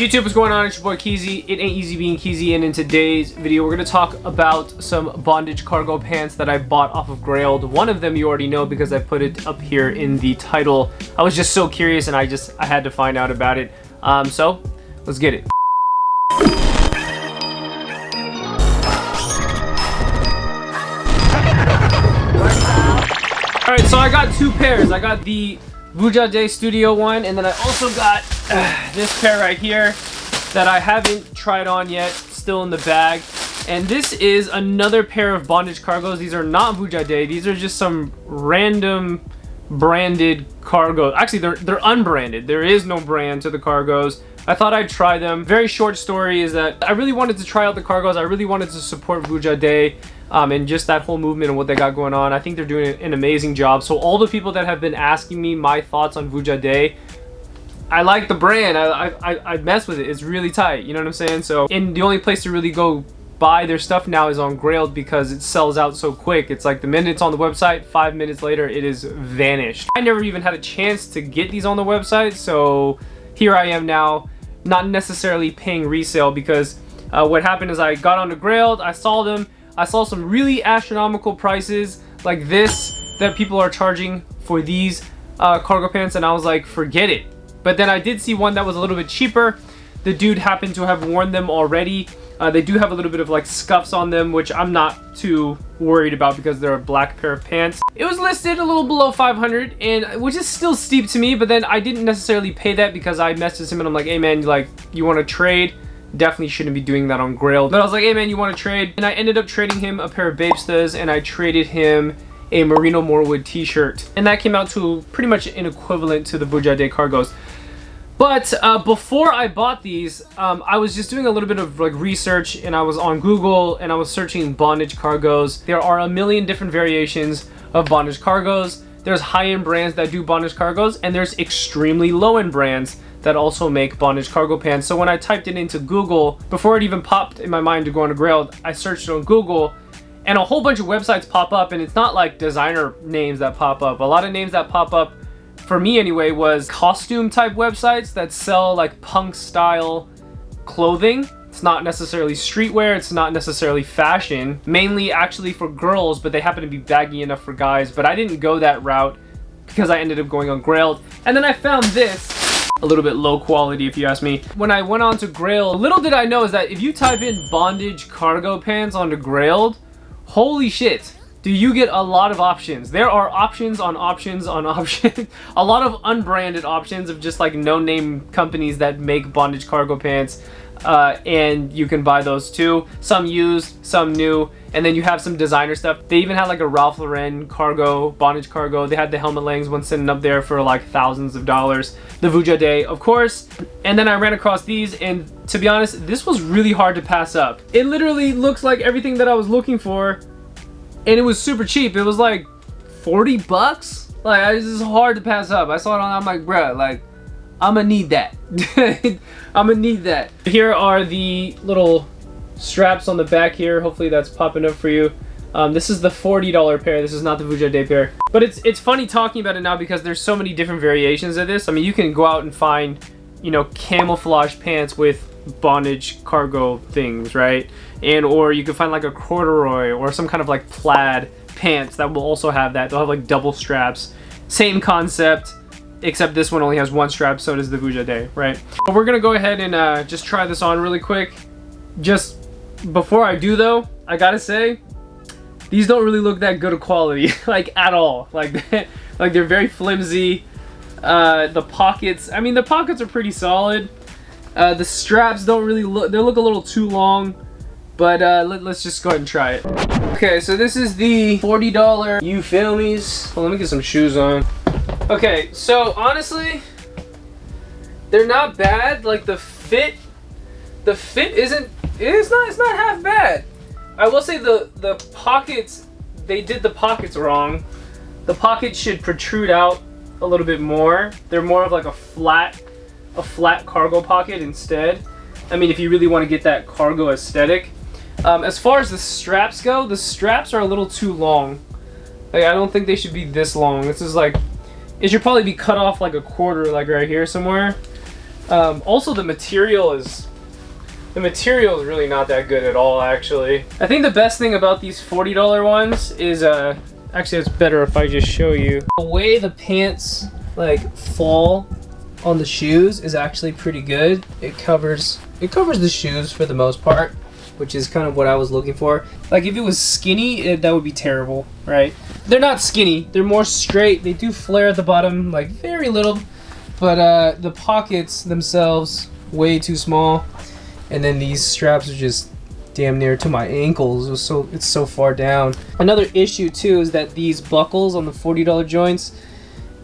YouTube, what's going on? It's your boy Keezy. It ain't easy being Keezy, and in today's video we're going to talk about some bondage cargo pants that I bought off of Grailed. One of them you already know because I put it up here in the title. I was just so curious and I had to find out about it. So let's get it. Alright, so I got two pairs. I got the Vuja De Studio one, and then I also got this pair right here that I haven't tried on yet, still in the bag. And this is another pair of bondage cargos. These are not Vuja De, these are just some random branded cargo. Actually, they're unbranded. There is no brand to the cargos. I thought I'd try them. Very short story is that I really wanted to try out the cargos. I really wanted to support Vuja De. And just that whole movement and what they got going on. I think they're doing an amazing job. So all the people that have been asking me my thoughts on Vuja De, I like the brand. I mess with it. It's really tight. You know what I'm saying? So, and the only place to really go buy their stuff now is on Grailed because it sells out so quick. It's like the minute it's on the website, 5 minutes later, it is vanished. I never even had a chance to get these on the website. So here I am now, not necessarily paying resale because what happened is I got onto Grailed, I saw them. I saw some really astronomical prices like this that people are charging for these cargo pants, and I was like, forget it. But then I did see one that was a little bit cheaper. The dude happened to have worn them already. They do have a little bit of like scuffs on them, which I'm not too worried about because they're a black pair of pants. It was listed a little below 500, and which is still steep to me, but then I didn't necessarily pay that because I messaged him and I'm like, hey man, like, you want to trade? Definitely shouldn't be doing that on Grailed. But I was like, hey man, you want to trade? And I ended up trading him a pair of Babestas, and I traded him a Merino Morewood t-shirt. And that came out to pretty much an equivalent to the Vuja De cargos. But before I bought these, I was just doing a little bit of like research, and I was on Google and I was searching bondage cargos. There are a million different variations of bondage cargos. There's high-end brands that do bondage cargos, and there's extremely low-end brands that also make bondage cargo pants. So when I typed it into Google, before it even popped in my mind to go on to Grailed, I searched it on Google, and a whole bunch of websites pop up, and it's not like designer names that pop up. A lot of names that pop up, for me anyway, was costume type websites that sell like punk style clothing. It's not necessarily streetwear, it's not necessarily fashion, mainly actually for girls, but they happen to be baggy enough for guys. But I didn't go that route because I ended up going on Grailed. And then I found this, a little bit low quality if you ask me. When I went on to Grailed, little did I know is that if you type in bondage cargo pants onto Grailed, holy shit, do you get a lot of options. There are options on options on options. A lot of unbranded options of just like no-name companies that make bondage cargo pants. And you can buy those too. Some used, some new, and then you have some designer stuff. They even had like a Ralph Lauren cargo, bondage cargo. They had the Helmut Langs one sitting up there for like thousands of dollars. The Vuja De, of course. And then I ran across these, and to be honest, this was really hard to pass up. It literally looks like everything that I was looking for, and it was super cheap. It was like 40 bucks. Like, this is hard to pass up. I saw it on, I'm like, bruh, like, I'ma need that. I'ma need that. Here are the little straps on the back here. Hopefully that's popping up for you. This is the $40 pair. This is not the Vuja De pair. But it's funny talking about it now because there's so many different variations of this. I mean, you can go out and find, you know, camouflage pants with bondage cargo things, right? And or you can find like a corduroy or some kind of like plaid pants that will also have that. They'll have like double straps. Same concept, except this one only has one strap, so does the Vuja De, right? But we're gonna go ahead and just try this on really quick. Just before I do though, I gotta say, these don't really look that good of quality, like at all. Like they're very flimsy. The pockets, I mean, the pockets are pretty solid. The straps don't really look, they look a little too long, but let's just go ahead and try it. Okay, so this is the $40, you feel me? Well, let me get some shoes on. Okay, so honestly, they're not bad. Like the fit isn't, it's not half bad. I will say the pockets, they did the pockets wrong. The pockets should protrude out a little bit more. They're more of like a flat cargo pocket instead. I mean, if you really want to get that cargo aesthetic. As far as the straps go, the straps are a little too long. Like, I don't think they should be this long. This is like, it should probably be cut off like a quarter, like right here somewhere. Also the material is really not that good at all, actually. I think the best thing about these $40 ones is, actually it's better if I just show you. The way the pants like fall on the shoes is actually pretty good. It covers the shoes for the most part, which is kind of what I was looking for. Like if it was skinny, that would be terrible, right? They're not skinny, they're more straight. They do flare at the bottom, like very little, but the pockets themselves way too small. And then these straps are just damn near to my ankles. It's so far down. Another issue too is that these buckles on the $40 joints,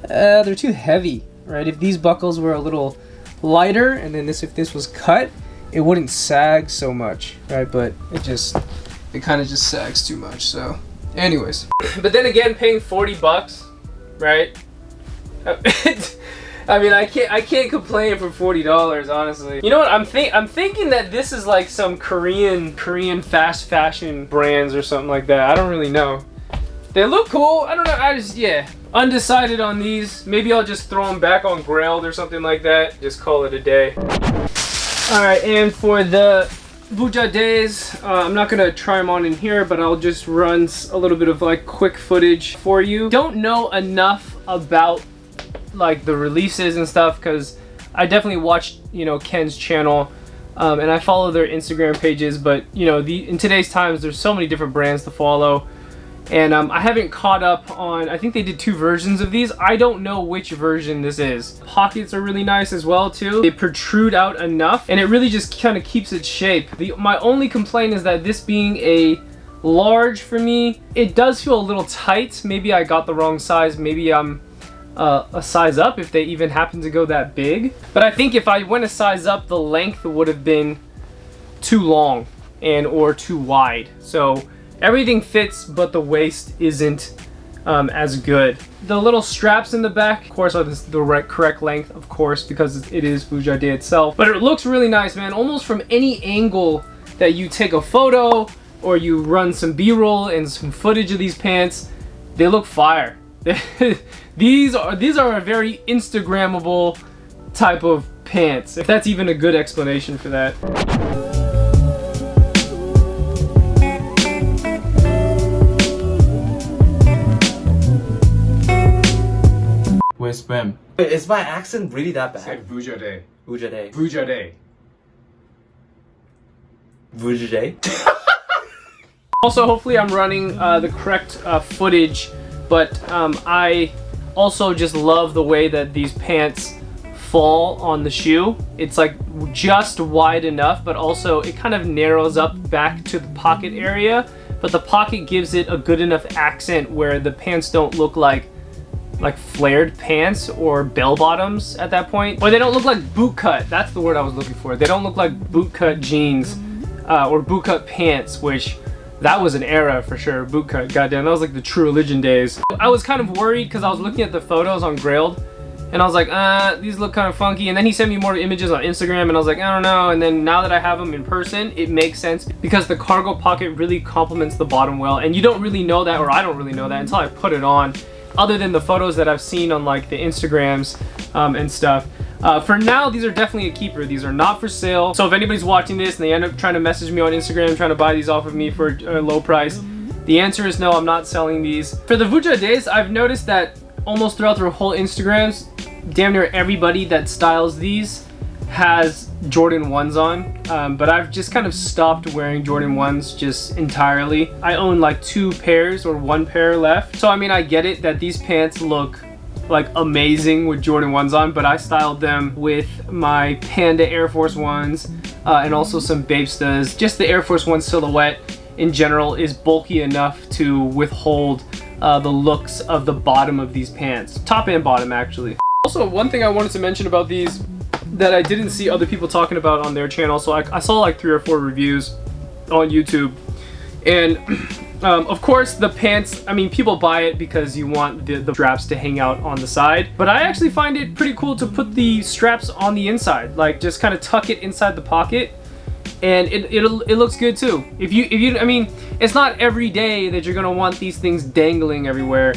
they're too heavy, right? If these buckles were a little lighter, and then if this was cut, it wouldn't sag so much, right? But it kind of just sags too much. So, anyways. But then again, paying 40 bucks, right? I mean, I can't complain for $40, honestly. You know what? I'm thinking that this is like some Korean fast fashion brands or something like that. I don't really know. They look cool. I don't know. Yeah, undecided on these. Maybe I'll just throw them back on grailed or something like that. Just call it a day. All right, and for the Vuja Days, I'm not gonna try them on in here, but I'll just run a little bit of like quick footage for you. Don't know enough about like the releases and stuff, because I definitely watched, you know, Ken's channel, and I follow their Instagram pages, but you know, in today's times there's so many different brands to follow, and I haven't caught up on, I think they did 2 versions of these. I don't know which version this is. Pockets are really nice as well too. They protrude out enough and it really just kind of keeps its shape. My only complaint is that this being a large for me, it does feel a little tight. Maybe I got the wrong size. Maybe I'm a size up if they even happen to go that big. But I think if I went a size up, the length would have been too long or too wide. So everything fits, but the waist isn't as good. The little straps in the back, of course, are the correct length, of course, because it is Vuja De itself. But it looks really nice, man. Almost from any angle that you take a photo or you run some B-roll and some footage of these pants, they look fire. These are a very Instagrammable type of pants, if that's even a good explanation for that. Where's Spam? Is my accent really that bad? Say Vuja De. Vuja De. Vuja De. Vuja De? Also, hopefully I'm running the correct footage, but I also just love the way that these pants fall on the shoe. It's like just wide enough, but also it kind of narrows up back to the pocket area, but the pocket gives it a good enough accent where the pants don't look like flared pants or bell bottoms at that point, or they don't look like boot cut. That's the word I was looking for. They don't look like boot cut jeans or boot cut pants, which that was an era for sure. Boot cut, goddamn, that was like the True Religion days. I was kind of worried because I was looking at the photos on Grailed and I was like, these look kind of funky. And then he sent me more images on Instagram and I was like, I don't know. And then now that I have them in person, it makes sense because the cargo pocket really complements the bottom well. And you don't really know that, or I don't really know that until I put it on, other than the photos that I've seen on like the Instagrams and stuff. For now, these are definitely a keeper. These are not for sale. So if anybody's watching this and they end up trying to message me on Instagram, trying to buy these off of me for a low price, the answer is no, I'm not selling these. For the Vuja Days, I've noticed that almost throughout their whole Instagrams, damn near everybody that styles these has Jordan 1s on, but I've just kind of stopped wearing Jordan 1s just entirely. I own like 2 pairs or 1 pair left. So I mean, I get it that these pants look like amazing with Jordan 1s on, but I styled them with my Panda Air Force 1s and also some Babestas. Just the Air Force 1 silhouette in general is bulky enough to withhold the looks of the bottom of these pants. Top and bottom, actually. Also, one thing I wanted to mention about these that I didn't see other people talking about on their channel, so I saw like 3 or 4 reviews on YouTube, and of course the pants, I mean, people buy it because you want the straps to hang out on the side, but I actually find it pretty cool to put the straps on the inside, like just kind of tuck it inside the pocket, and it looks good too. If you I mean, it's not every day that you're gonna want these things dangling everywhere,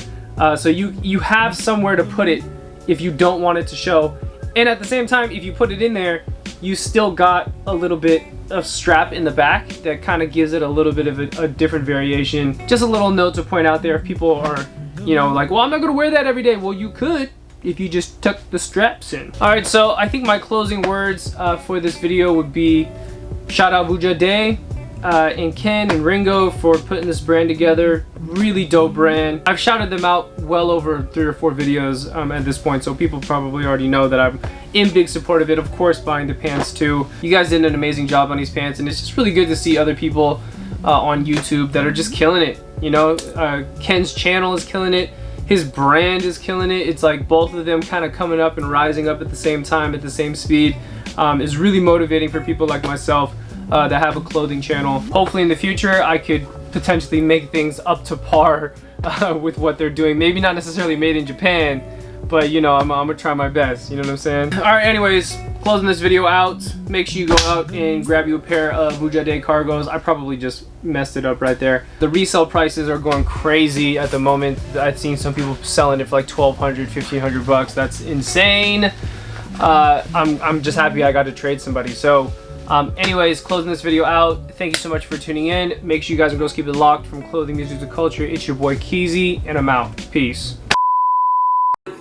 so you have somewhere to put it if you don't want it to show. And at the same time, if you put it in there, you still got a little bit of strap in the back that kind of gives it a little bit of a different variation. Just a little note to point out there if people are, you know, like, well, I'm not gonna wear that every day. Well, you could if you just tuck the straps in. All right, so I think my closing words for this video would be shout out Vuja De and Ken and Ringo for putting this brand together. Really dope brand. I've shouted them out well over 3 or 4 videos at this point, so people probably already know that I'm in big support of it. Of course, buying the pants too. You guys did an amazing job on these pants, and it's just really good to see other people on YouTube that are just killing it. You know, Ken's channel is killing it. His brand is killing it. It's like both of them kind of coming up and rising up at the same time, at the same speed. Is really motivating for people like myself that have a clothing channel. Hopefully in the future I could potentially make things up to par with what they're doing. Maybe not necessarily made in Japan, but you know, I'm gonna try my best, you know what I'm saying? All right, anyways, closing this video out, make sure you go out and grab you a pair of Vuja De Cargos. I probably just messed it up right there. The resale prices are going crazy at the moment. I've seen some people selling it for like 1,200, 1,500 bucks. That's insane. I'm just happy I got to trade somebody. So anyways, closing this video out, thank you so much for tuning in. Make sure you guys and girls keep it locked. From clothing music to culture, it's your boy Keezy, and I'm out. Peace.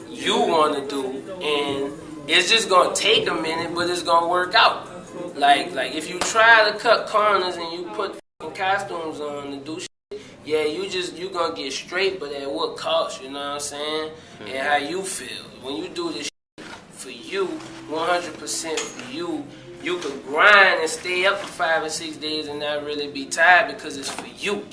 You want to do, and it's just gonna take a minute, but it's gonna work out. Like if you try to cut corners and you put fucking costumes on to do shit, yeah, you gonna get straight, but at what cost? You know what I'm saying? And how you feel when you do this shit for you, 100% for you. You could grind and stay up for 5 or 6 days and not really be tired because it's for you.